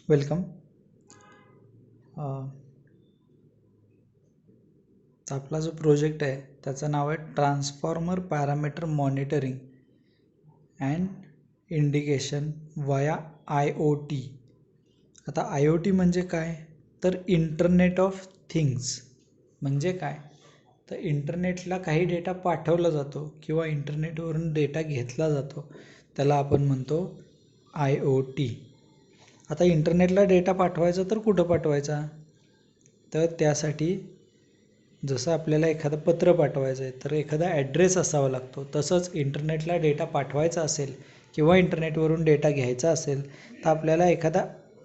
Welcome. तर आपला जो प्रोजेक्ट आहे त्याचं नाव आहे transformer parameter monitoring and indication वाया IoT. आता IoT म्हणजे काय, तर इंटरनेट ऑफ थिंग्स. म्हणजे काय, तर इंटरनेटला काही डेटा पाठवला जातो किंवा इंटरनेटवरून डेटा घेतला जातो, त्याला आपण म्हणतो IoT. आता इंटरनेटला डेटा पाठवायचा तर कुठं पाठवायचा, तर त्यासाठी जसं आपल्याला एखादं पत्र पाठवायचं आहे तर एखादा ॲड्रेस असावा लागतो, तसंच इंटरनेटला डेटा पाठवायचा असेल किंवा इंटरनेटवरून डेटा घ्यायचा असेल तर आपल्याला एखादा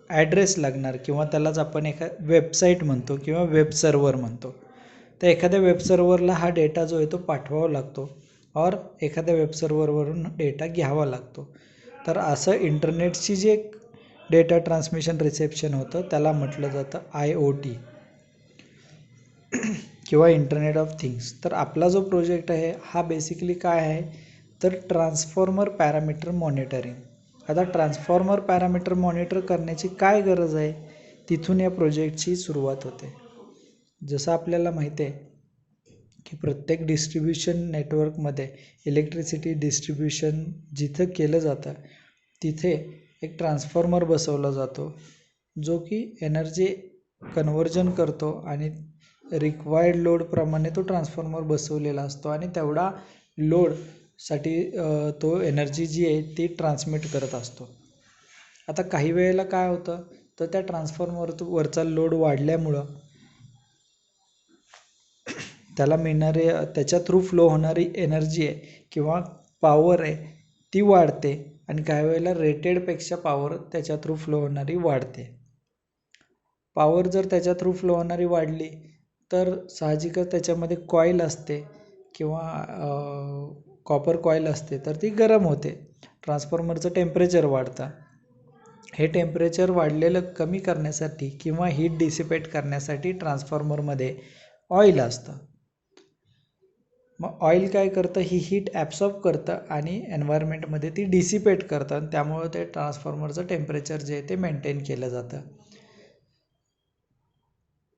ॲड्रेस लागणार किंवा त्यालाच आपण वेबसाईट म्हणतो किंवा वेब सर्वर म्हणतो. तर एखाद्या वेब सर्वरला हा डेटा जो आहे तो पाठवावा लागतो और एखाद्या वेब सर्वरवरून डेटा घ्यावा लागतो. तर असं इंटरनेटची जे डेटा ट्रान्समिशन रिसेप्शन होतं त्याला म्हटलं जातं IoT किंवा इंटरनेट ऑफ थिंग्स. तर आपला जो प्रोजेक्ट आहे हा बेसिकली काय आहे, तर ट्रान्सफॉर्मर पॅरामीटर मॉनिटरिंग. आता ट्रान्सफॉर्मर पॅरामीटर मॉनिटर करण्याची काय गरज आहे, तिथून या प्रोजेक्टची सुरुवात होते. जसं आपल्याला माहिती आहे की प्रत्येक डिस्ट्रीब्युशन नेटवर्कमध्ये इलेक्ट्रिसिटी डिस्ट्रीब्युशन जिथं केलं जातं तिथे एक ट्रान्सफॉर्मर बसवला जातो, जो की एनर्जी कन्व्हर्जन करतो आणि रिक्वायर्ड लोडप्रमाणे तो ट्रान्सफॉर्मर बसवलेला असतो आणि तेवढा लोडसाठी तो एनर्जी जी आहे ती ट्रान्समिट करत असतो. आता काही वेळेला काय होतं, तर त्या ट्रान्सफॉर्मरवरचा लोड वाढल्यामुळं त्याला मिळणारे त्याच्या थ्रू फ्लो होणारी एनर्जी आहे किंवा पॉवर आहे ती वाढते आणि काही वेळेला रेटेडपेक्षा पॉवर त्याच्या थ्रू फ्लो होणारी वाढते. पॉवर जर त्याच्या थ्रू फ्लो होणारी वाढली तर साहजिकच त्याच्यामध्ये कॉईल असते किंवा कॉपर कॉईल असते, तर ती गरम होते. ट्रान्सफॉर्मरचं टेम्परेचर वाढतं. हे टेम्परेचर वाढलेलं कमी करण्यासाठी किंवा हीट डिसिपेट करण्यासाठी ट्रान्सफॉर्मरमध्ये ऑइल असतं. मग ऑइल काय करतं, ही हीट ॲब्सॉर्ब करतं आणि एन्व्हायरमेंटमध्ये ती डिसिपेट करतं आणि त्यामुळं ते ट्रान्सफॉर्मरचं टेम्परेचर जे आहे ते मेंटेन केलं जातं.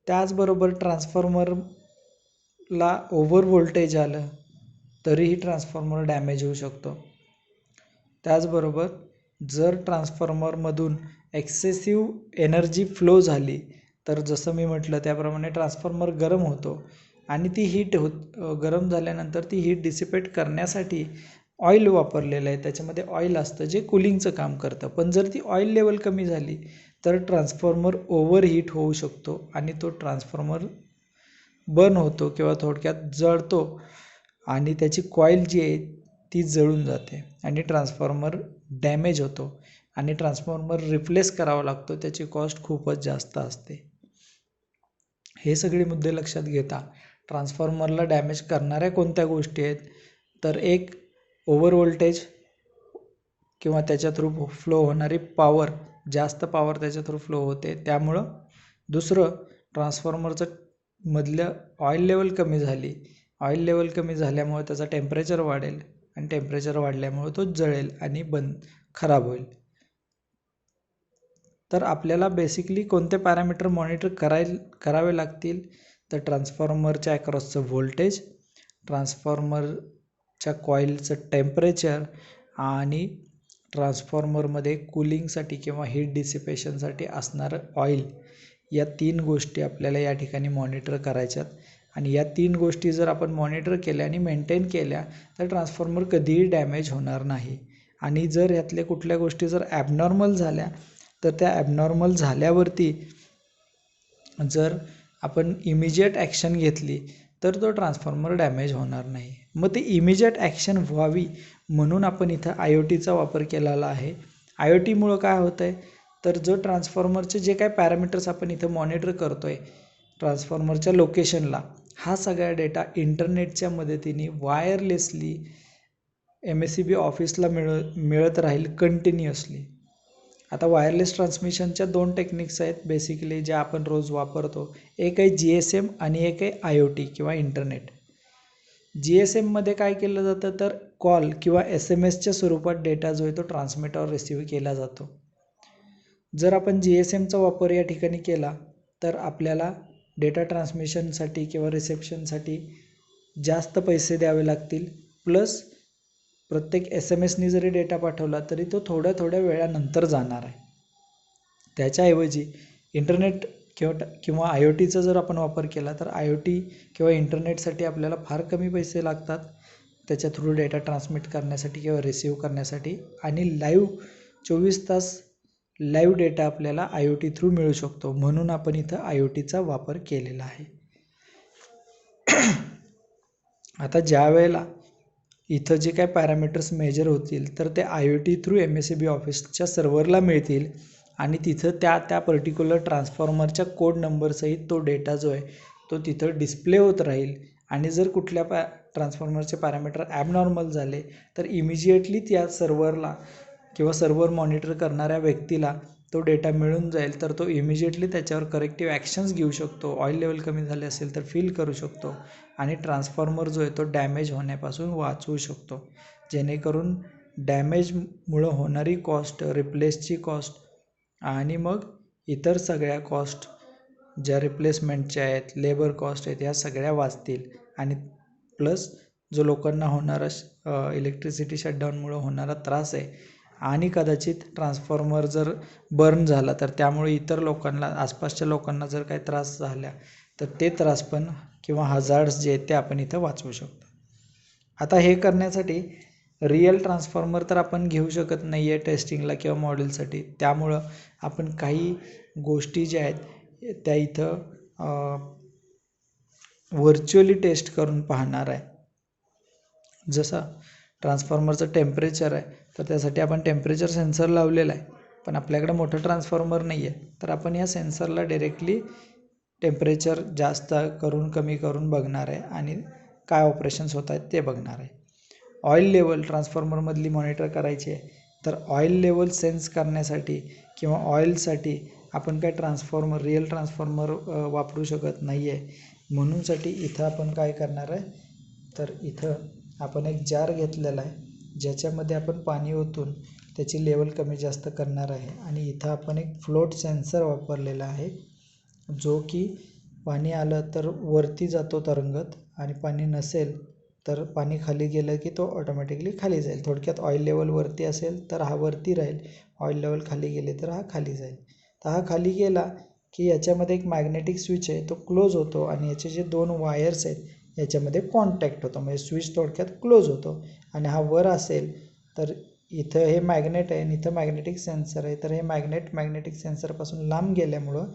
त्याचबरोबर ट्रान्सफॉर्मरला ओव्हर व्होल्टेज आलं तरीही ट्रान्सफॉर्मर डॅमेज होऊ शकतो. त्याचबरोबर जर ट्रान्सफॉर्मरमधून एक्सेसिव्ह एनर्जी फ्लो झाली तर जसं मी म्हटलं त्याप्रमाणे ट्रान्सफॉर्मर गरम होतो आणि ती हीट गरम झाल्यानंतर ती हीट डिसिपेट करण्यासाठी ऑइल वापरलेलं आहे, त्याच्यामध्ये ऑइल असतं जे कूलिंगचं काम करतं. पण जर ती ऑइल लेवल कमी झाली तर ट्रान्सफॉर्मर ओव्हरहीट होऊ शकतो आणि तो ट्रान्सफॉर्मर बर्न होतो किंवा थोडक्यात जळतो आणि त्याची कॉईल जी आहे ती जळून जाते आणि ट्रान्सफॉर्मर डॅमेज होतो आणि ट्रान्सफॉर्मर रिप्लेस करावा लागतो, त्याची कॉस्ट खूपच जास्त असते. हे सगळे मुद्दे लक्षात घेता ट्रान्सफॉर्मरला डॅमेज करणाऱ्या कोणत्या गोष्टी आहेत, तर एक ओव्हर व्होल्टेज किंवा त्याच्या थ्रू फ्लो होणारी पॉवर, जास्त पॉवर त्याच्या थ्रू फ्लो होते त्यामुळं. दुसरं, ट्रान्सफॉर्मरचं मधलं ऑइल लेवल कमी झाली, ऑइल लेवल कमी झाल्यामुळे त्याचा टेम्परेचर वाढेल आणि टेम्परेचर वाढल्यामुळे तो जळेल आणि खराब होईल. तर आपल्याला बेसिकली कोणते पॅरामीटर मॉनिटर करावे लागतील, तर ट्रान्सफॉर्मरच्या अक्रॉसचं व्होल्टेज, ट्रान्सफॉर्मरच्या कॉईलचं टेम्परेचर आणि ट्रान्सफॉर्मरमध्ये कूलिंगसाठी किंवा हीट डिसिपेशनसाठी असणारं ऑइल, या 3 गोष्टी आपल्याला या ठिकाणी मॉनिटर करायच्यात. आणि या 3 गोष्टी जर आपण मॉनिटर केल्या आणि मेंटेन केल्या तर ट्रान्सफॉर्मर कधीही डॅमेज होणार नाही. आणि जर यातल्या कुठल्या गोष्टी जर ॲबनॉर्मल झाल्या तर त्या ॲबनॉर्मल झाल्यावरती जर आपण इमिजिएट ॲक्शन घेतली तर तो ट्रान्सफॉर्मर डॅमेज होणार नाही. मग ते इमिजिएट ॲक्शन व्हावी म्हणून आपण इथं IoTचा वापर केलेला आहे. IoTमुळं काय होतं आहे, तर जो ट्रान्सफॉर्मरचे जे काय पॅरामीटर्स आपण इथं मॉनिटर करतो आहे ट्रान्सफॉर्मरच्या लोकेशनला, हा सगळा डेटा इंटरनेटच्या मदतीने वायरलेसली MSCB ऑफिसला मिळत राहील कंटिन्युअसली. आता वायरलेस ट्रान्समिशनच्या 2 टेक्निक्स आहेत बेसिकली ज्या आपण रोज वापरतो. एक आहे GSM आणि एक आहे IoT किंवा इंटरनेट. GSMमध्ये काय केलं जातं, तर कॉल किंवा SMS च्या स्वरूपात डेटा जो आहे तो ट्रान्समिट और रिसीव्ह केला जातो. जर आपण GSMचा वापर या ठिकाणी केला तर आपल्याला डेटा ट्रान्समिशनसाठी किंवा रिसेप्शनसाठी जास्त पैसे द्यावे लागतील, प्लस प्रत्येक SMS जरी डेटा पाठवला तरी तो थोड्या वेळानंतर जाणार आहे. त्याच्याऐवजी इंटरनेट किंवा IoTचा जर आपण वापर केला तर IoT किंवा इंटरनेटसाठी आपल्याला फार कमी पैसे लागतात त्याच्या थ्रू डेटा ट्रान्समिट करण्यासाठी किंवा रिसीव्ह करण्यासाठी, आणि 24 तास लाईव्ह डेटा आपल्याला IoT थ्रू मिळू शकतो. म्हणून आपण इथं IoTचा वापर केलेला आहे. आता ज्या वेळेला इथं जे काय पॅरामीटर्स मेजर होतील तर ते IoT थ्रू MSAB ऑफिसच्या सर्व्हरला मिळतील आणि तिथं त्या पर्टिक्युलर ट्रान्सफॉर्मरच्या कोड नंबरसहित तो डेटा जो आहे तो तिथं डिस्प्ले होत राहील. आणि जर कुठल्या ट्रान्सफॉर्मरचे पॅरामीटर ॲबनॉर्मल झाले तर इमिजिएटली त्या सर्व्हरला किंवा सर्व्हर मॉनिटर करणाऱ्या व्यक्तीला तो डेटा मिळून जाईल, तर तो इमिजिएटली त्याच्यावर करेक्टिव्ह ॲक्शन्स घेऊ शकतो. ऑइल लेवल कमी झाले असेल तर फिल करू शकतो आणि ट्रान्सफॉर्मर जो आहे तो डॅमेज होण्यापासून वाचवू शकतो. जेणेकरून डॅमेजमुळं होणारी कॉस्ट, रिप्लेसची कॉस्ट आणि मग इतर सगळ्या कॉस्ट ज्या रिप्लेसमेंटच्या आहेत, लेबर कॉस्ट आहेत, ह्या सगळ्या वाचतील. आणि प्लस जो लोकांना होणारा इलेक्ट्रिसिटी शटडाऊनमुळं होणारा त्रास आहे आणि कदाचित ट्रान्सफॉर्मर जर बर्न झाला तर त्यामुळे इतर लोकांना, आसपासच्या लोकांना जर काही त्रास झाला तर ते त्रास पण किंवा हजार्ड्स जे आहेत ते आपण इथं वाचवू शकतो. आता हे करण्यासाठी रिअल ट्रान्सफॉर्मर तर आपण घेऊ शकत नाही आहे टेस्टिंगला किंवा मॉडेलसाठी. त्यामुळं आपण काही गोष्टी ज्या आहेत त्या इथं व्हर्च्युअली टेस्ट करून पाहणार आहे. जसं ट्रान्सफॉर्मरचं टेम्परेचर आहे तर त्यासाठी आपण टेम्परेचर सेन्सर लावलेला आहे, पण आपल्याकडे मोठं ट्रान्सफॉर्मर नाही आहे तर आपण या सेन्सरला डायरेक्टली टेम्परेचर जास्त करून कमी करून बघणार आहे आणि काय ऑपरेशन्स होत आहेत ते बघणार आहे. ऑइल लेवल ट्रान्सफॉर्मरमधली मॉनिटर करायची आहे तर ऑइल लेवल सेन्स करण्यासाठी किंवा ऑइलसाठी आपण काय रिअल ट्रान्सफॉर्मर वापरू शकत नाही आहे. म्हणूनसाठी इथं आपण काय करणार आहे तर इथं आपण एक जार घेतलेला आहे ज्याच्यामध्ये आपण पाणी ओतून त्याची लेवल कमी जास्त करणार आहे. आणि इथं आपण एक फ्लोट सेन्सर वापरलेला आहे जो की पाणी आलं तर वरती जातो तरंगत आणि पाणी नसेल तर पाणी खाली गेलं की तो ऑटोमॅटिकली खाली जाईल. थोडक्यात ऑइल लेवल वरती असेल तर हा वरती राहील, ऑइल लेवल खाली गेले तर हा खाली जाईल. तर हा खाली गेला की याच्यामध्ये एक मॅग्नेटिक स्विच आहे तो क्लोज होतो आणि याचे जे 2 वायर्स आहेत याच्यामध्ये कॉन्टॅक्ट होतो, म्हणजे स्विच थोडक्यात क्लोज होतो. आणि हा वर असेल तर इथं हे मॅग्नेट आहे आणि इथं मॅग्नेटिक सेन्सर आहे, तर हे मॅग्नेटिक सेन्सरपासून लांब गेल्यामुळं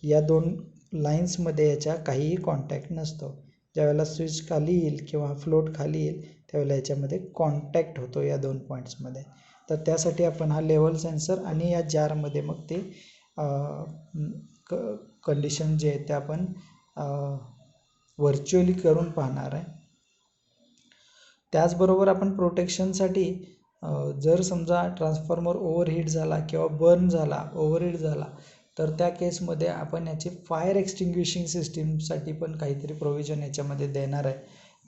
या 2 लाईन्समध्ये याच्या काहीही कॉन्टॅक्ट नसतो. ज्यावेळेला स्विच खाली येईल किंवा फ्लोट खाली येईल त्यावेळेला याच्यामध्ये कॉन्टॅक्ट होतो या 2 पॉईंट्समध्ये. तर त्यासाठी आपण हा लेवल सेन्सर आणि या जारमध्ये मग ते कंडिशन जे आहे ते आपण व्हर्च्युअली करून पाहणार आहे. त्याचबरोबर आपण प्रोटेक्शनसाठी जर समजा ट्रान्सफॉर्मर ओव्हरहीट झाला किंवा बर्न झाला, ओव्हरहीट झाला तर त्या केसमध्ये आपण याची फायर एक्सटिंग्विशिंग सिस्टीमसाठी पण काहीतरी प्रोव्हिजन याच्यामध्ये देणार आहे.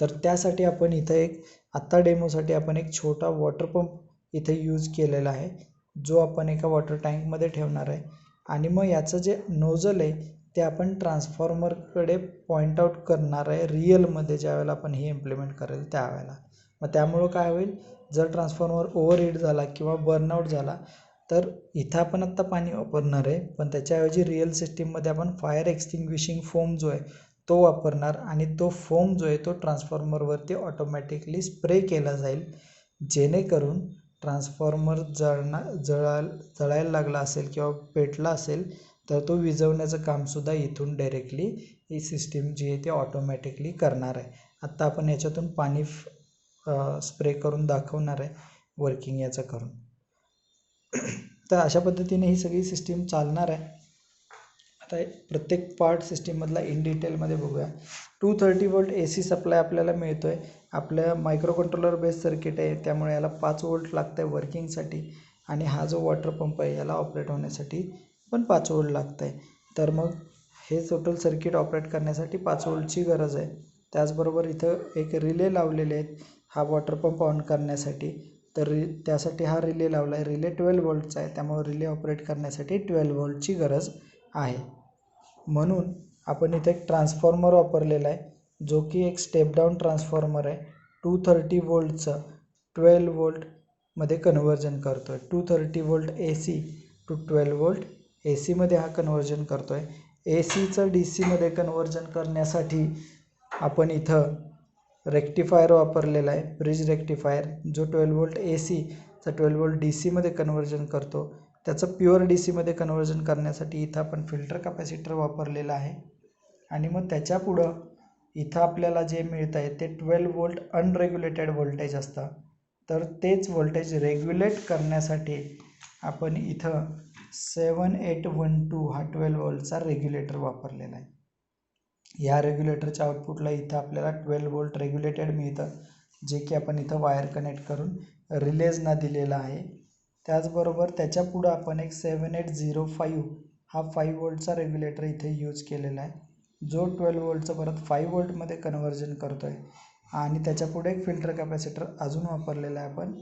तर त्यासाठी आपण इथं आत्ता डेमोसाठी आपण एक छोटा वॉटर पंप इथे यूज केलेला आहे जो आपण एका वॉटर टँकमध्ये ठेवणार आहे. आणि मग याचं जे नोझल आहे ते आपण ट्रान्सफॉर्मरकडे पॉईंट आऊट करणार आहे रिअलमध्ये ज्यावेळेला आपण हे इम्प्लिमेंट करेल त्यावेळेला. मग त्यामुळं काय होईल, जर ट्रान्सफॉर्मर ओव्हरहीट झाला किंवा बर्नआउट झाला तर इथं आपण आत्ता पाणी वापरणार आहे, पण त्याच्याऐवजी रिअल सिस्टीममध्ये आपण फायर एक्सटिंग्विशिंग फोम जो आहे तो वापरणार आणि तो फोम जो आहे तो ट्रान्सफॉर्मरवरती ऑटोमॅटिकली स्प्रे केला जाईल. जेणेकरून ट्रान्सफॉर्मर जळायला लागला असेल किंवा पेटला असेल तर तो विझवण्याचं कामसुद्धा इथून डायरेक्टली ही सिस्टीम जी आहे ती ऑटोमॅटिकली करणार आहे. आत्ता आपण याच्यातून पाणी स्प्रे करून दाखवणार आहे वर्किंग याचं करून. तर अशा पद्धतीने ही सगळी सिस्टीम चालणार आहे. आता प्रत्येक पार्ट सिस्टीममधला इन डिटेलमध्ये बघूया. 230V AC सप्लाय आपल्याला मिळतो आहे. आपल्या मायक्रो कंट्रोलर बेस सर्किट आहे त्यामुळे याला 5V लागतं आहे वर्किंगसाठी. आणि हा जो वॉटर पंप आहे याला ऑपरेट होण्यासाठी पण 5V लागतं आहे. तर मग हे टोटल सर्किट ऑपरेट करण्यासाठी 5Vची गरज आहे. त्याचबरोबर इथं एक रिले लावलेले आहेत हा वॉटर पंप ऑन करण्यासाठी. तर त्यासाठी हा रिले लावला आहे. रिले 12 व्होल्टचा आहे, त्यामुळे रिले ऑपरेट करण्यासाठी 12 व्होल्टची गरज आहे. म्हणून आपण इथे एक ट्रान्सफॉर्मर वापरलेला आहे, जो की एक स्टेप डाऊन ट्रान्सफॉर्मर आहे. 230 व्होल्टचं 12 व्होल्टमध्ये कन्व्हर्जन करतो आहे. 230 volt AC to 12 volt AC हा कन्व्हर्जन करतो आहे. ACचं DCमध्ये कन्व्हर्जन करण्यासाठी आपण इथं रेक्टिफायर वापरलेला आहे, ब्रिज रेक्टिफायर, जो 12 व्होल्ट ACचं 12 व्होल्ट DCमध्ये कन्व्हर्जन करतो. त्याचं प्युअर DCमध्ये कन्व्हर्जन करण्यासाठी इथं आपण फिल्टर कॅपॅसिटर वापरलेला आहे. आणि मग त्याच्या पुढं इथं आपल्याला जे मिळतं आहे ते 12 व्होल्ट अनरेग्युलेटेड व्होल्टेज असतं. तर तेच व्होल्टेज रेग्युलेट करण्यासाठी आपण इथं 7812 हा 12 व्होल्टचा रेग्युलेटर वापरलेला आहे. या रेग्युलेटरच्या आउटपुटला इथं आपल्याला 12 व्होल्ट रेग्युलेटेड मिळतं, जे की आपण इथं वायर कनेक्ट करून रिलेजना दिलेला आहे. त्याचबरोबर त्याच्या पुढं आपण एक 7805 हा 5 व्होल्टचा रेग्युलेटर इथे यूज केलेला आहे, जो 12 व्होल्टचं परत 5 व्होल्टमध्ये कन्व्हर्जन करतो आहे. आणि त्याच्या पुढे एक फिल्टर कॅपॅसिटर अजून वापरलेला आहे आपण,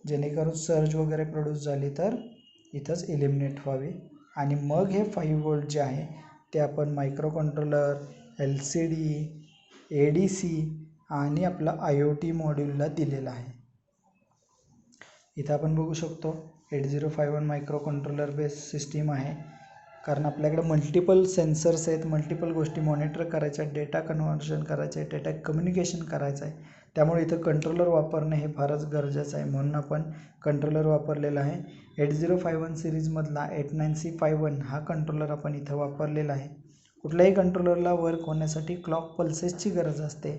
जेणेकरून सर्ज वगैरे प्रोड्यूस झाली तर इथंच इलिमिनेट व्हावी. आणि मग हे 5 व्होल्ट जे आहे ते आपण मायक्रो कंट्रोलर, LCD, ADC आणि आपला IoT मॉड्यूलला दिलेला आहे. इथं आपण बघू शकतो 8051 मायक्रो कंट्रोलर बेस सिस्टीम आहे, कारण आपल्याकडे मल्टिपल सेन्सर्स आहेत, मल्टिपल गोष्टी मॉनिटर करायच्या आहेत, डेटा कन्व्हर्जन करायचं आहे, डेटा कम्युनिकेशन करायचं आहे. त्यामुळे इथं कंट्रोलर वापरणे हे फारच गरजेचं आहे, म्हणून आपण कंट्रोलर वापरलेला आहे. 8051 सिरीजमधला 89C51 हा कंट्रोलर आपण इथं वापरलेला आहे. कुठल्याही कंट्रोलरला वर्क होण्यासाठी क्लॉक पल्सेसची गरज असते,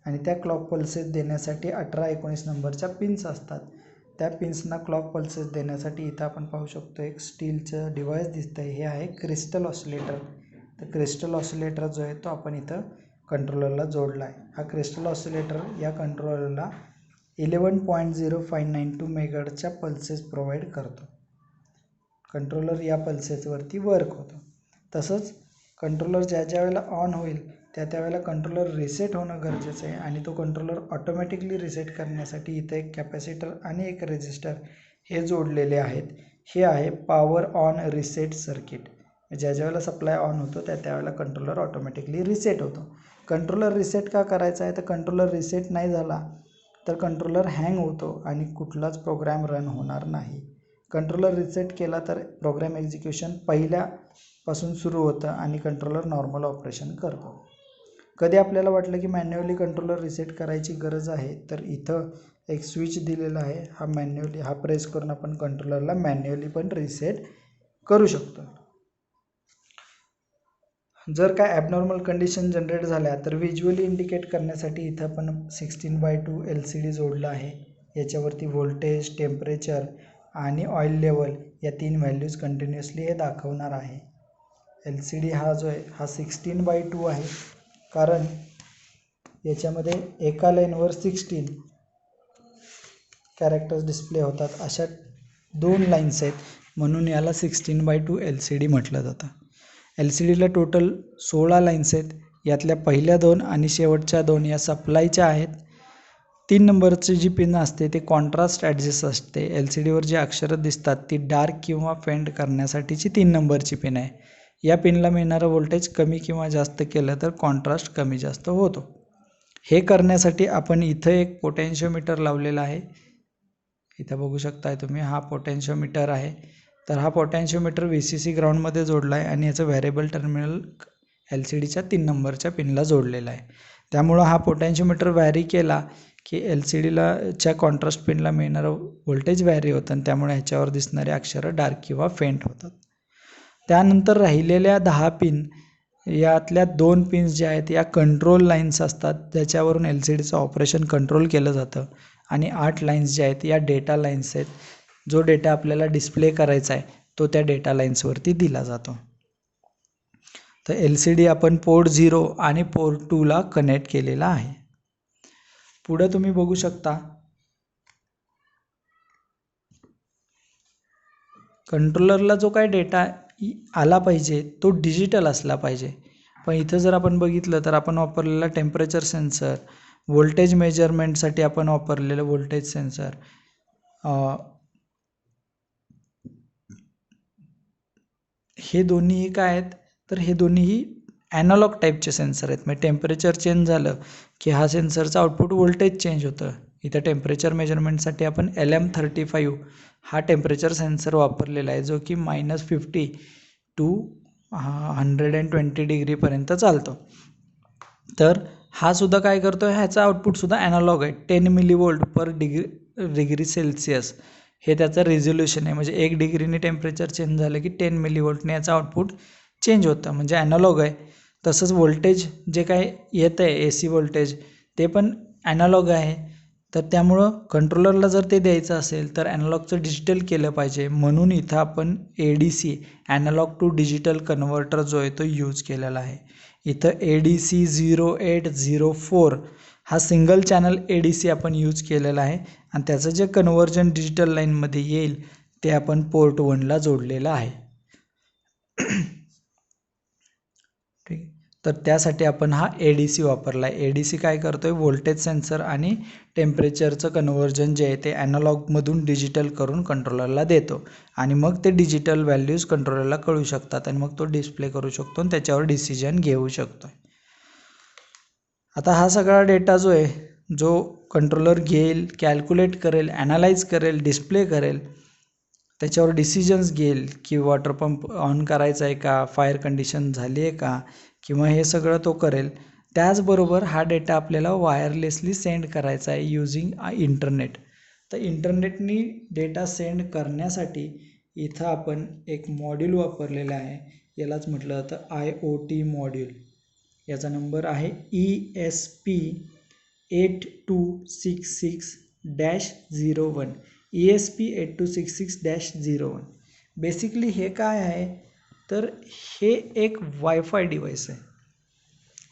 आणि त्या क्लॉक पल्सेस देण्यासाठी 18-19 नंबरच्या पिन्स असतात. त्या पिन्सना क्लॉक पल्सेस देण्यासाठी इथं आपण पाहू शकतो एक स्टीलचं डिव्हाइस दिसतं आहे, हे आहे क्रिस्टल ऑसिलेटर. तर क्रिस्टल ऑसिलेटर जो आहे तो आपण इथं कंट्रोलरला जोडला आहे. हा क्रिस्टल ऑसिलेटर या कंट्रोलरला 11.0592 मेगाहर्ट्जच्या पल्सेस प्रोव्हाइड करतो. कंट्रोलर या पल्सेसवरती वर्क होतं. तसंच कंट्रोलर ज्या वेळेला ऑन होईल त्यावेळेला कंट्रोलर रिसेट होणं गरजेचं आहे, आणि तो कंट्रोलर ऑटोमॅटिकली रिसेट करण्यासाठी इथं एक कॅपॅसिटर आणि एक रेजिस्टर हे जोडलेले आहेत. हे आहे पॉवर ऑन रिसेट सर्किट. ज्या वेळेला सप्लाय ऑन होतो त्यावेळेला कंट्रोलर ऑटोमॅटिकली रिसेट होतो. कंट्रोलर रिसेट का करायचा आहे, तर कंट्रोलर रिसेट नाही झाला तर कंट्रोलर हँग होतो आणि कुठलाच प्रोग्रॅम रन होणार नाही. कंट्रोलर रिसेट केला तर प्रोग्रॅम एक्झिक्युशन पहिल्यापासून सुरू होतं आणि कंट्रोलर नॉर्मल ऑपरेशन करतो. कधी आपल्याला वाटलं की मॅन्युअली कंट्रोलर रिसेट करायची गरज आहे, तर इथं एक स्विच दिलेला आहे, हा प्रेस करून आपण कंट्रोलरला मॅन्युअली पण रिसेट करू शकतो. जर काय ॲबनॉर्मल कंडिशन जनरेट झाल्या तर व्हिज्युअली इंडिकेट करण्यासाठी इथं आपण 16:2 LCD जोडला आहे. याच्यावरती व्होल्टेज, टेम्परेचर आणि ऑइल लेवल या 3 व्हॅल्यूज कंटिन्युअसली हे दाखवणार आहे. LCD हा जो आहे हा 16:2 आहे, कारण याच्यामध्ये एका लाईनवर 16 कॅरेक्टर्स डिस्प्ले होतात. अशा 2 लाईन्स आहेत, म्हणून याला 16:2 LCD म्हटलं जातं. LCDला टोटल 16 लाईन्स आहेत. यातल्या पहिल्या 2 आणि शेवटच्या 2 या सप्लायच्या आहेत. 3 नंबरची जी पिन असते ते कॉन्ट्रास्ट ॲडजस्ट असते. LCDवर जी अक्षरं दिसतात ती डार्क किंवा फेंट करण्यासाठीची 3 नंबरची पिन आहे. या पिनला मिळणारं व्होल्टेज कमी किंवा जास्त केलं तर कॉन्ट्रास्ट कमी जास्त होतो. हे करण्यासाठी आपण इथं एक पोटेन्शियोमीटर लावलेला आहे. इथं बघू शकताय तुम्ही, हा पोटेन्शियोमीटर आहे. तर हा पोटेन्शियोमीटर VCC ग्राउंडमध्ये जोडला आहे आणि याचं व्हेरिएबल टर्मिनल LCDच्या 3 नंबरच्या पिनला जोडलेला आहे. त्यामुळं हा पोटेन्शियोमीटर व्हॅरी केला की LCDच्या कॉन्ट्रास्ट पिनला मिळणारं व्होल्टेज व्हॅरी होतं, आणि त्यामुळे ह्याच्यावर दिसणारे अक्षरं डार्क किंवा फेंट होतात. त्यानंतर राहिलेल्या 10 पिन, यातल्या 2 पिन्स ज्या आहेत या कंट्रोल लाईन्स असतात, ज्याच्यावरून LCDचं ऑपरेशन कंट्रोल केलं जातं. आणि 8 लाईन्स ज्या आहेत या डेटा लाईन्स आहेत. जो डेटा आपल्याला डिस्प्ले करायचा आहे तो त्या डेटा लाईन्सवरती दिला जातो. तर LCD आपण पोर्ट 0 आणि पोर्ट 2ला कनेक्ट केलेला आहे. पुढे तुम्ही बघू शकता कंट्रोलरला जो काय डेटा आला पाहिजे तो डिजिटल असला पाहिजे. पण इथं जर आपण बघितलं तर आपण वापरलेला टेम्परेचर सेन्सर, व्होल्टेज मेजरमेंटसाठी आपण वापरलेलं व्होल्टेज सेन्सर, हे दोन्हीही काय आहेत, तर हे दोन्हीही ॲनालॉग टाईपचे सेन्सर आहेत. म्हणजे टेम्परेचर चेंज झालं की हा सेन्सरचं आउटपुट व्होल्टेज चेंज होतं. इथं टेम्परेचर मेजरमेंटसाठी आपण LM35 हा टेम्परेचर सेन्सर वापरलेला आहे, जो की -50 to 120 डिग्रीपर्यंत चालतो. तर हा सुद्धा काय करतो, ह्याचा आउटपुटसुद्धा ॲनालॉग आहे. 10 मिलीवोल्ट पर डिग्री सेल्सिअस हे त्याचं रेझोल्युशन आहे. म्हणजे 1 डिग्रीने टेम्परेचर चेंज झालं की 10 मिलीवोल्टने याचं आउटपुट चेंज होतं, म्हणजे ॲनालॉग आहे. तसंच व्होल्टेज जे काय येतं आहे AC व्होल्टेज ते पण ॲनालॉग आहे. तर त्यामुळं कंट्रोलरला जर ते द्यायचं असेल तर ॲनालॉगचं डिजिटल केलं पाहिजे. म्हणून इथं आपण ADC analogue to digital converter जो आहे तो यूज केलेला आहे. इथं ADC 0804 हा सिंगल चॅनल ADC आपण यूज केलेला आहे आणि त्याचं जे कन्व्हर्जन डिजिटल लाईनमध्ये येईल ते आपण पोर्ट 1ला जोडलेलं आहे. ठीक आहे. तर त्यासाठी आपण हा ADC वापरला आहे. ADC काय करतोय, व्होल्टेज सेन्सर आणि टेम्परेचरचं कन्व्हर्जन जे आहे ते ॲनालॉगमधून डिजिटल करून कंट्रोलरला देतो आणि मग ते डिजिटल व्हॅल्यूज कंट्रोलरला कळू शकतात आणि मग तो डिस्प्ले करू शकतो आणि त्याच्यावर डिसिजन घेऊ शकतो. आता हा सगळा डेटा जो आहे, जो कंट्रोलर घेईल, कॅल्क्युलेट करेल, ॲनालाइज करेल, डिस्प्ले करेल, त्याच्यावर डिसिजन्स घेईल की वॉटर पंप ऑन करायचा आहे का, फायर कंडिशन झाली आहे का, किंवा हे सगळं तो करेल. त्याचबरोबर हा डेटा आपल्याला वायरलेसली सेंड करायचा आहे यूजिंग इंटरनेट. तर इंटरनेटनी डेटा सेंड करण्यासाठी इथं आपण एक मॉड्यूल वापरलेलं आहे, यालाच म्हटलं जातं IoT मॉड्यूल. याचा नंबर आहे ESP8266-01. ESP8266-01. बेसिकली हे काय आहे, तर हे एक वायफाय डिव्हाइस आहे.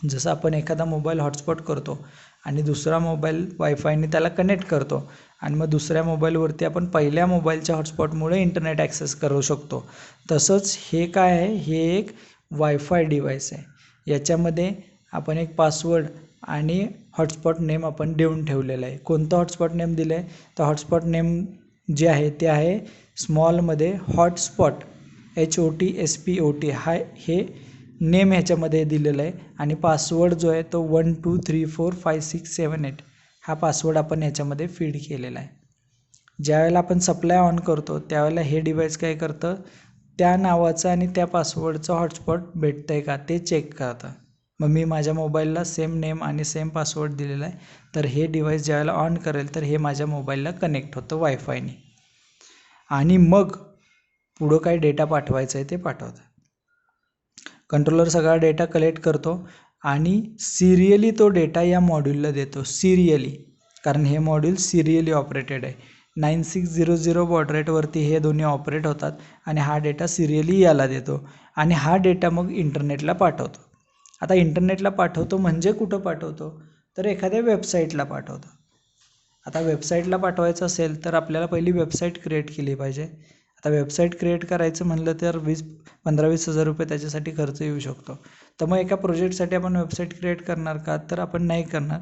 जसं आपण एखादा मोबाईल हॉटस्पॉट करतो आणि दुसरा मोबाईल वायफायने त्याला कनेक्ट करतो आणि मग दुसऱ्या मोबाईलवरती आपण पहिल्या मोबाईलच्या हॉटस्पॉटमुळे इंटरनेट ॲक्सेस करू शकतो. तसंच हे काय आहे, हे एक वायफाय डिव्हाइस आहे. याच्यामध्ये आपण एक पासवर्ड आणि हॉटस्पॉट नेम आपण देऊन ठेवलेलं आहे. कोणतं हॉटस्पॉट नेम दिलं आहे, तर हॉटस्पॉट नेम जे आहे ते आहे स्मॉलमध्ये हॉटस्पॉट HOTSPOT हे नेम ह्याच्यामध्ये दिलेलं आहे आणि पासवर्ड जो आहे तो 12345678 हा पासवर्ड आपण ह्याच्यामध्ये फीड केलेला आहे. ज्यावेळेला आपण सप्लाय ऑन करतो त्यावेळेला हे डिव्हाइस काय करतं, त्या नावाचं आणि त्या पासवर्डचं हॉटस्पॉट भेटतं आहे का ते चेक करतं. मग मी माझ्या मोबाईलला सेम नेम आणि सेम पासवर्ड दिलेला आहे, तर हे डिव्हाइस ज्यावेळेला ऑन करेल तर हे माझ्या मोबाईलला कनेक्ट होतं वायफायने आणि मग पुढं काय डेटा पाठवायचं आहे ते पाठवतं. कंट्रोलर सगळा डेटा कलेक्ट करतो आणि सिरियली तो डेटा या मॉड्यूलला देतो. सिरियली, कारण हे मॉड्यूल सिरियली ऑपरेटेड आहे. 9600 बॉड रेटवरती हे दोन्ही ऑपरेट होतात आणि हा डेटा सिरियली याला देतो आणि हा डेटा मग इंटरनेटला पाठवतो. आता इंटरनेटला पाठवतो म्हणजे कुठं पाठवतो, तर एखाद्या वेबसाईटला पाठवतो. आता वेबसाईटला पाठवायचं असेल तर आपल्याला पहिली वेबसाईट क्रिएट केली पाहिजे. आता वेबसाईट क्रिएट करायचं म्हणलं तर 15-20 हजार रुपये त्याच्यासाठी खर्च येऊ शकतो. तर मग एका प्रोजेक्टसाठी आपण वेबसाईट क्रिएट करणार का, तर आपण नाही करणार.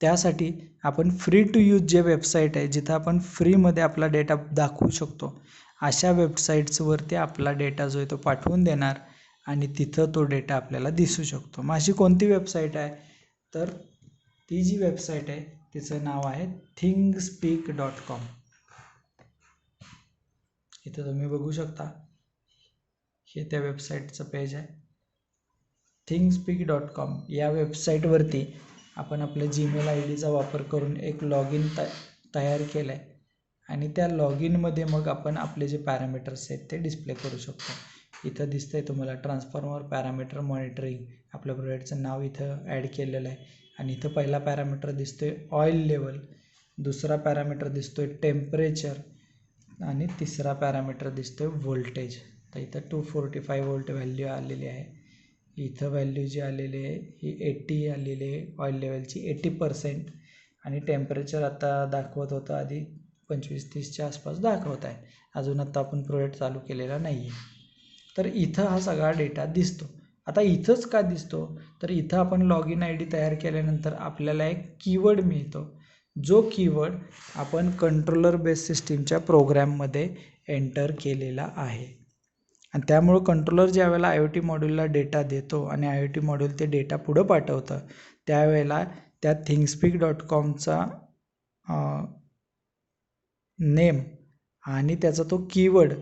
त्यासाठी आपण फ्री टू यूज जे वेबसाईट आहे, जिथं आपण फ्रीमध्ये आपला डेटा दाखवू शकतो, अशा वेबसाईट्सवरती आपला डेटा जो आहे तो पाठवून देणार आणि तिथं तो डेटा आपल्याला दिसू शकतो. मग अशी कोणती वेबसाईट आहे, तर ती जी वेबसाईट आहे तिचं नाव आहे थिंगस्पीक.com. इथं तुम्ही बघू शकता, हे त्या वेबसाईटचं पेज आहे. थिंगस्पीक.com या वेबसाईटवरती आपण आपल्या जीमेल IDचा वापर करून एक लॉग इन तयार केलं आहे आणि त्या लॉग इनमध्ये मग आपण आपले जे पॅरामीटर्स आहेत ते डिस्प्ले करू शकतो. इथं दिसतंय तुम्हाला ट्रान्सफॉर्मर पॅरामीटर मॉनिटरिंग, आपल्या प्रोडक्टचं नाव इथं ॲड केलेलं आहे आणि इथं पहिला पॅरामीटर दिसतोय ऑइल लेवल, दुसरा पॅरामीटर दिसतोय टेम्परेचर आणि तिसरा पॅरामीटर दिसतोय व्होल्टेज. तर इथं 245 व्होल्ट व्हॅल्यू आलेली आहे. इथं व्हॅल्यू जी आलेली आहे ही 80 आलेली आहे, ऑइल लेवलची 80% आणि टेम्परेचर आता दाखवत होतं आधी 25-30च्या आसपास दाखवत आहे. अजून आता आपण प्रोजेक्ट चालू केलेला नाही आहे. तर इथं हा सगळा डेटा दिसतो. आता इथंच का दिसतो, तर इथं आपण लॉग इन ID तयार केल्यानंतर आपल्याला एक कीवर्ड मिळतो, जो कीवर्ड आपण कंट्रोलर बेस सिस्टीमच्या प्रोग्रॅममध्ये एंटर केलेला आहे. आणि त्यामुळे कंट्रोलर ज्या वेळेला IoT मॉड्यूलला डेटा देतो आणि IoT मॉड्यूल ते डेटा पुढं पाठवतं, त्यावेळेला त्या थिंगस्पीक.comचा नेम आणि त्याचा तो कीवर्ड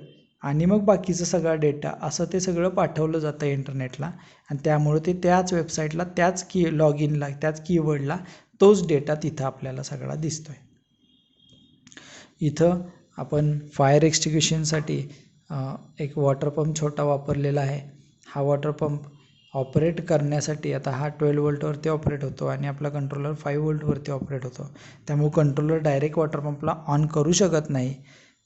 आणि मग बाकीचं सगळा डेटा असं ते सगळं पाठवलं जातं इंटरनेटला. आणि त्यामुळे ते त्याच वेबसाईटला त्याच लॉग इनला त्याच कीवर्डला तोच डेटा तिथं आपल्याला सगळा दिसतोय. इथं आपण फायर एक्स्टिंग्विशनसाठी एक वॉटर पंप छोटा वापरलेला आहे. हा वॉटर पंप ऑपरेट करण्यासाठी आता हा 12 वोल्टवरती ऑपरेट होतो आणि आपला कंट्रोलर 5 वोल्टवरती ऑपरेट होतो. त्यामुळे कंट्रोलर डायरेक्ट वॉटर पंपला ऑन करू शकत नाही,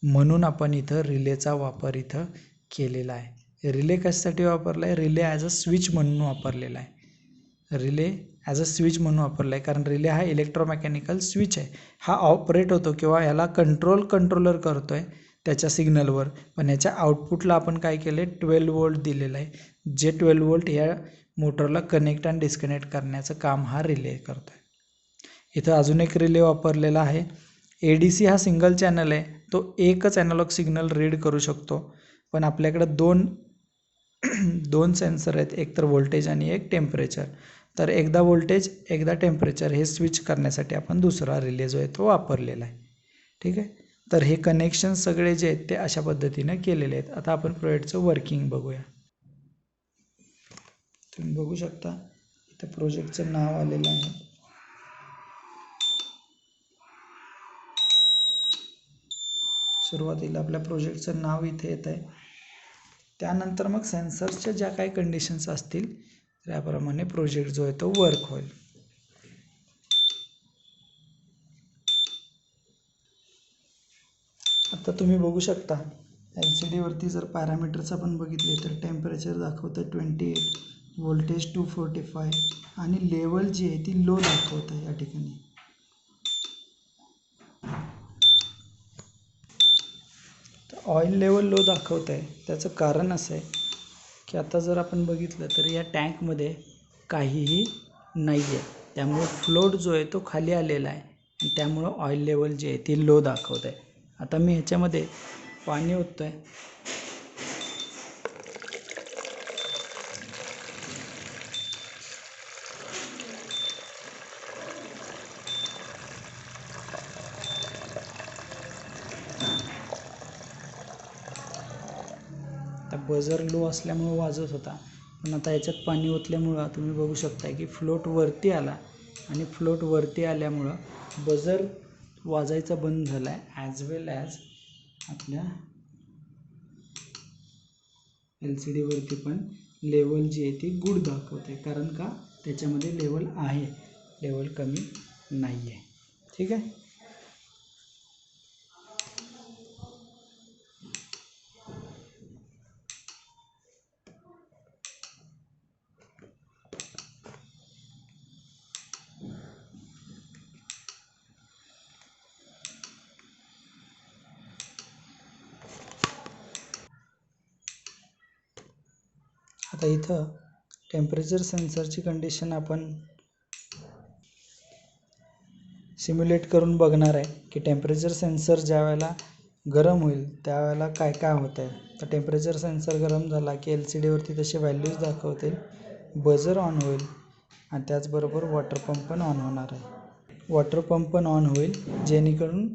म्हणून आपण इथं रिलेचा वापर इथं केलेला आहे. रिले कशासाठी वापरला आहे? रिले ॲज अ स्विच म्हणून वापरलेला आहे. रिले ॲज अ स्विच म्हणून वापरला आहे, कारण रिले हा इलेक्ट्रोमेकॅनिकल स्विच आहे. हा ऑपरेट होतो किंवा याला कंट्रोलर करतो आहे त्याच्या सिग्नलवर, पण याच्या आउटपुटला आपण काय केलं आहे? 12 वोल्ट दिलेलं आहे, जे 12 वोल्ट या मोटरला कनेक्ट आणि डिस्कनेक्ट करण्याचं काम हा रिले करतो आहे. इथं अजून एक रिले वापरलेला आहे. ADC हा सिंगल चॅनल आहे, तो एकच ॲनालॉग सिग्नल रीड करू शकतो, पण आपल्याकडं दोन सेन्सर आहेत, एक तर व्होल्टेज आणि एक टेम्परेचर. तर एकदा व्होल्टेज एकदा टेम्परेचर हे स्विच करण्यासाठी आपण दुसरा रिले जो आहे तो वापरलेला आहे. ठीक आहे, तर हे कनेक्शन सगळे जे आहेत ते अशा पद्धतीनं केलेले आहेत. आता आपण प्रोजेक्टचं वर्किंग बघूया. तुम्ही बघू शकता इथं प्रोजेक्टचं नाव आलेलं आहे. सुरुवातीला आपल्या प्रोजेक्टचं नाव इथे येत आहे. त्यानंतर मग सेन्सर्सच्या ज्या काही कंडिशन्स असतील त्याप्रमाणे प्रोजेक्ट जो आहे तो वर्क होईल. आता तुम्ही बघू शकता LCD वरती जर पॅरामीटर्स आपण बघितले तर टेम्परेचर दाखवतं 28, व्होल्टेज 245 आणि लेवल जी आहे ती लो दाखवत आहे या ठिकाणी. ऑइल लेवल लो दाखवत आहे, त्याचं कारण असं आहे की आता जर आपण बघितलं तर या टँकमध्ये काहीही नाही आहे, त्यामुळे फ्लोट जो आहे तो खाली आलेला आहे आणि त्यामुळं ऑइल लेवल जी आहे ती लो दाखवत आहे. आता मी ह्याच्यामध्ये पाणी ओततो आहे. आता बजर लो असल्यामुळं वाजत होता, पण आता याच्यात पाणी ओतल्यामुळं तुम्ही बघू शकता की फ्लोट वरती आला आणि फ्लोट वरती आल्यामुळं बजर वाजायचा बंद झाला आहे, ॲज वेल ॲज आपल्या LCD वरती पण लेवल जी आहे ती गुड दाखवते, कारण का त्याच्यामध्ये लेवल आहे, लेवल कमी नाही आहे. ठीक आहे. आता इथं टेम्परेचर सेन्सरची कंडिशन आपण सिम्युलेट करून बघणार आहे की टेम्परेचर सेन्सर ज्या वेळेला गरम होईल त्यावेळेला काय काय होतं आहे. तर टेम्परेचर सेन्सर गरम झाला की LCD वरती तसे व्हॅल्यूज दाखवतील, बजर ऑन होईल आणि त्याचबरोबर वॉटर पंप पण ऑन होणार आहे. वॉटर पंप पण ऑन होईल, जेणेकरून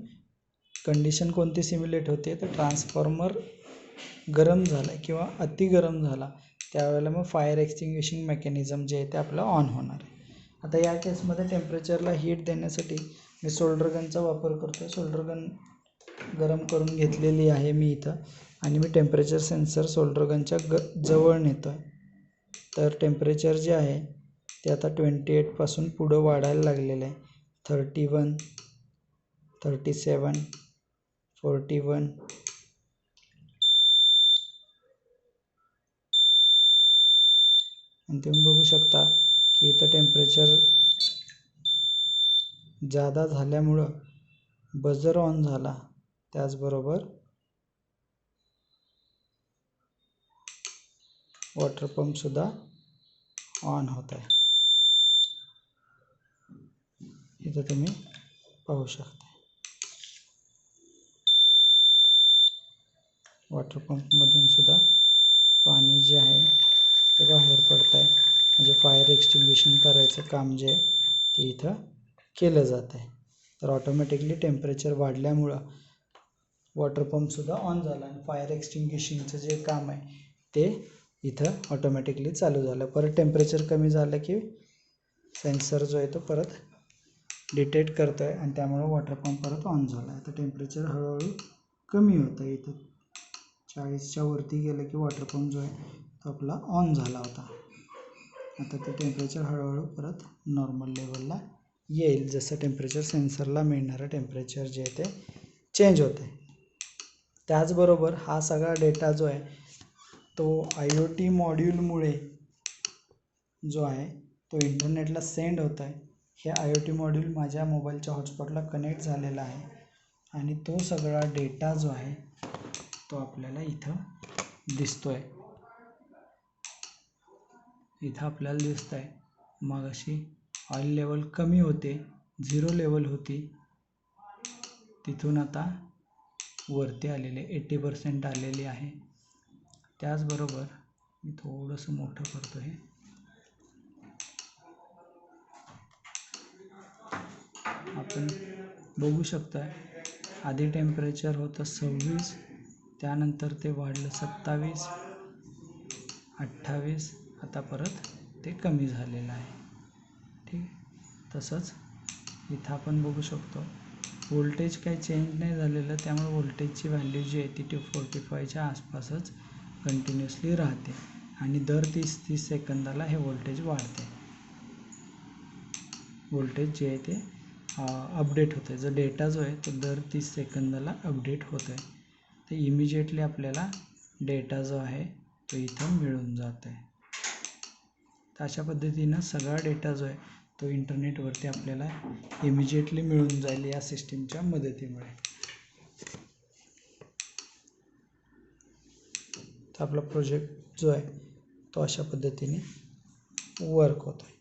कंडिशन कोणती सिम्युलेट होते तर ट्रान्सफॉर्मर गरम झाला किंवा अति गरम झाला त्यावेळेला मग फायर एक्स्टिंग्विशिंग मेकॅनिझम जे आहे ते आपलं ऑन होणार आहे. आता या केसमध्ये टेम्परेचरला हीट देण्यासाठी मी सोल्डर गनचा वापर करतो. सोल्डर गन गरम करून घेतलेली आहे मी इथं आणि मी टेम्परेचर सेन्सर सोल्डर गनच्या जवळ नेतो आहे. तर टेम्परेचर जे आहे ते आता 28पासून पुढं वाढायला लागलेलं आहे. 31, 37, 41 आणि तुम्ही बघू शकता की इथं टेम्परेचर जादा झाल्यामुळं बजर ऑन झाला, त्याचबरोबर वॉटर पंपसुद्धा ऑन होत आहे. इथं तुम्ही पाहू शकता. वॉटर पंपमधून सुद्धा पाणी जे आहे ते बाहेर पडत आहे, म्हणजे फायर एक्सटिंग्विशन करायचं काम जे आहे ते इथं केलं जात आहे. तर ऑटोमॅटिकली टेम्परेचर वाढल्यामुळं वॉटर पंपसुद्धा ऑन झाला आणि फायर एक्सटिंग्विशिंगचं जे काम आहे ते इथं ऑटोमॅटिकली चालू झालं. परत टेम्परेचर कमी झालं की सेन्सर जो आहे तो परत डिटेक्ट करतो आहे आणि त्यामुळं वॉटर पंप परत ऑन झाला आहे. तर टेम्परेचर हळूहळू कमी होतं. इथं 40च्या वरती गेलं की वॉटर पंप जो आहे तो आपला ऑन झाला होता. आता ते टेम्परेचर हळूहळू परत नॉर्मल लेवलला येईल, जसं टेम्परेचर सेन्सरला मिळणारं टेम्परेचर जे आहे ते चेंज होते. त्याचबरोबर हा सगळा डेटा जो आहे तो IoT मॉड्यूलमुळे जो आहे तो इंटरनेटला सेंड होत आहे. हे IoT मॉड्यूल माझ्या मोबाईलच्या हॉटस्पॉटला कनेक्ट झालेला आहे आणि तो सगळा डेटा जो आहे तो आपल्याला इथं दिसतो आहे. इथं आपल्याला दिसत आहे मग अशी ऑइल लेवल कमी होते, 0 लेवल होती, तिथून आता वरती आलेले 80% आलेली आहे. त्याचबरोबर मी थोडंसं मोठं करतो आहे. आपण बघू शकता आधी टेम्परेचर होतं 26, त्यानंतर ते वाढलं 27, 28, आता परत ते कमी झालेलं आहे. ठीक आहे. तसंच इथं आपण बघू शकतो व्होल्टेज काही चेंज नाही झालेलं, त्यामुळे व्होल्टेजची व्हॅल्यू जी आहे ती 245च्या आसपासच कंटिन्युअसली राहते आणि दर 30 सेकंदाला हे व्होल्टेज वाढते. व्होल्टेज जे आहे ते अपडेट होतं आहे. जो डेटा जो आहे तो दर 30 सेकंदाला अपडेट होतो आहे. तर इमिजिएटली आपल्याला डेटा जो आहे तो इथं मिळून जात आहे. तर अशा पद्धतीनं सगळा डेटा जो आहे तो इंटरनेटवरती आपल्याला इमिजिएटली मिळून जाईल या सिस्टीमच्या मदतीमुळे. तर आपला प्रोजेक्ट जो आहे तो अशा पद्धतीने वर्क होतो आहे.